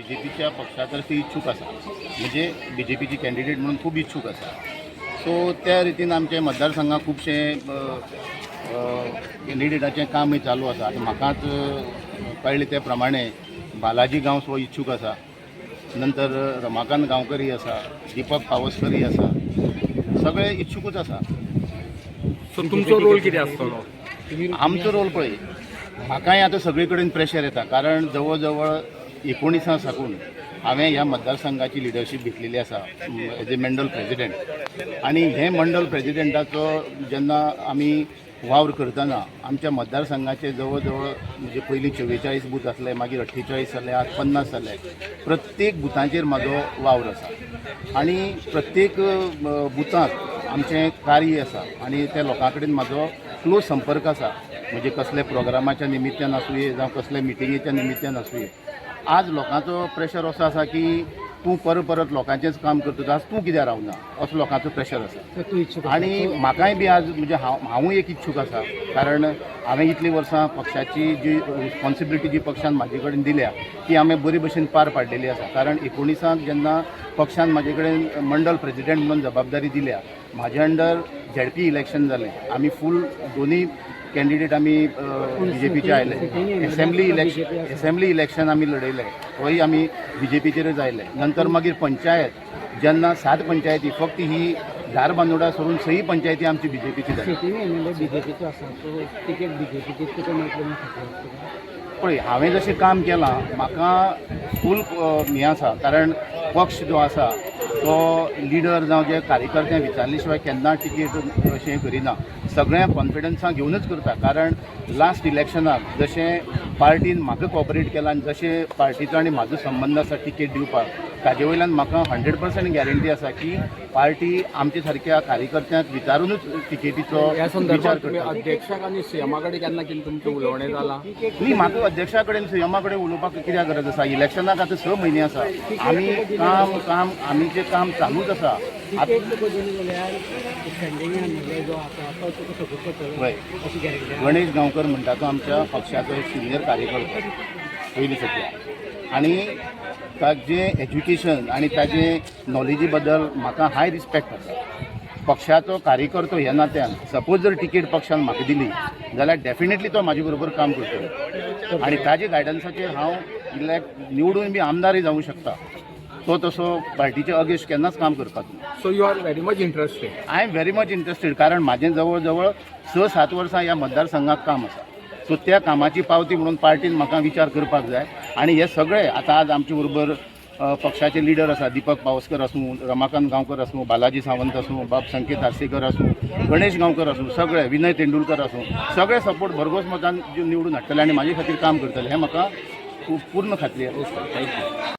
BJPच्या पक्षातर्फे इच्छुक आसा, म्हणजे BJPची कॅन्डिडेट म्हणून खूब इच्छुक आसा. सो त्या रितीन आमचे मतदारसंघात खुबशे कॅन्डिडेटाचें कामय चालू आसा. आतां म्हाकाच कळ्ळें त्या प्रमाणे बालाजी गांवस हो इच्छुक आसा, नंतर रमाकांत गांवकरी आसा, दीपक पावसकरी आसा, सगळे इच्छुकूच आसा. सो तुमचो रोल कितें आसतलो? आमचो रोल पळय, म्हाकाय आतां सगळे कडेन प्रेशर येता, कारण जवळ जवळ 19 साकून हांवें ह्या मतदारसंघाची लिडरशीप घेतलेली आसा एज ए मंडल प्रेजिडेंट. आनी हे मंडल प्रेजिडेंटाचो जेन्ना आमी वावर करतना आमच्या मतदारसंघाचे जवळ जवळ म्हणजे पयलीं 44 बूथ आसले, मागीर 48 जाले, आज 50 जाले. प्रत्येक बुथांचेर म्हाजो वावर आसा आनी प्रत्येक बुथांत आमचें कार्य आसा आनी त्या लोकां कडेन म्हाजो क्लोज संपर्क आसा. म्हणजे कसले प्रोग्रामाच्या निमित्यान आसूये जावं कसले मिटिंगेच्या निमित्यान आसूये. आज लोकांचो प्रेशर असो आसा की तूं परत लोकांचेंच काम करता, आज तूं कित्याक रावना, असो लोकांचो प्रेशर आसा. आनी म्हाकाय बी आज म्हणजे हांवूय एक इच्छुक आसा, कारण हांवें इतलीं वर्सां पक्षाची जी रिस्पॉन्सिबिलिटी जी पक्षान म्हाजे कडेन दिल्या ती हांवें बरे भशेन पार पाडलेली आसा. कारण 19 जेन्ना पक्षान म्हाजे कडेन मंडल प्रेजिडेंट म्हणून जबाबदारी दिल्या, म्हाजे अंडर ZP इलेक्शन जालें. आमी फूल दोनी कॅन्डिडेट आमी BJPचे आयले. एसेंब्ली इलेक्शन आमी लढयले, थंय आमी BJPचेरच आयले. नंतर मागीर पंचायत, जेन्ना 7 पंचायती, फक्त ही धारबांदोडा सोडून 6 पंचायती आमची BJPची जाली. पळय, हांवें जशें काम केलां म्हाका फूल हें आसा, कारण पक्ष जो आसा तो लिडर जावं जे कार्यकर्त्यांक विचारले शिवाय केन्ना टिकेट अशें करिना. सगळ्या कॉन्फिडन्सान घेवनूच करता. कारण लास्ट इलेक्शनाक जशें पार्टीन म्हाका कॉपरेट केलां आनी जशें पार्टीचो आनी म्हाजो संबंद आसा टिकेट दिवपाक, ताजे वयल्यान म्हाका 100% गॅरंटी आसा की पार्टी आमच्या सारक्या कार्यकर्त्यांक विचारूनच टिकेटीचो विचार करता. अध्यक्षाक आनी सीएमा कडेन केन्ना कितें तुमचें उलोवणें जालां? न्ही, म्हाका अध्यक्षा कडेन सीएमा कडेन उलोवपाक कित्याक गरज आसा? इलेक्शनाक आतां 6 म्हयने आसा. आमी आमीचें काम चालूच आसा. गणेश गांवकर म्हणटा तो आमच्या पक्षाचो एक सिनियर कार्यकर्तो पयलीं सध्या, आनी ताजें एज्युकेशन आनी ताजे नॉलेजी बद्दल म्हाका हाय रिस्पेक्ट आसा. पक्षाचो कार्यकर्तो ह्या नात्यान सपोज जर टिकेट पक्षान म्हाका दिली जाल्यार डेफिनेटली तो म्हाजे बरोबर काम करतलो आनी ताजे गायडन्साचेर हांव निवडून बी आमदारय जावंक शकता. तो तसो पार्टीचे अगेन्स्ट केन्नाच काम करपाक ना. So you are very much interested? I am very much interested, कारण म्हाजें जवळ जवळ 6-7 वर्सां ह्या मतदारसंघात काम आसा. सो त्या कामाची पावती म्हणून पार्टीन म्हाका विचार करपाक जाय. आनी हे सगळे आतां आज आमचे बरोबर पक्षाचे लिडर आसा, दीपक पावसकर आसूं, रमाकांत गांवकर आसूं, बालाजी सावंत आसूं, बाब संकेत आर्सेकर आसूं, गणेश गांवकर आसूं, सगळे, विनय तेंडुलकर आसूं, सगळे सपोर्ट भरघोस मतान निवडून हाडटले आनी म्हाजे खातीर काम करतले, हें म्हाका पूर्ण खात्री आसा. थँक्यू.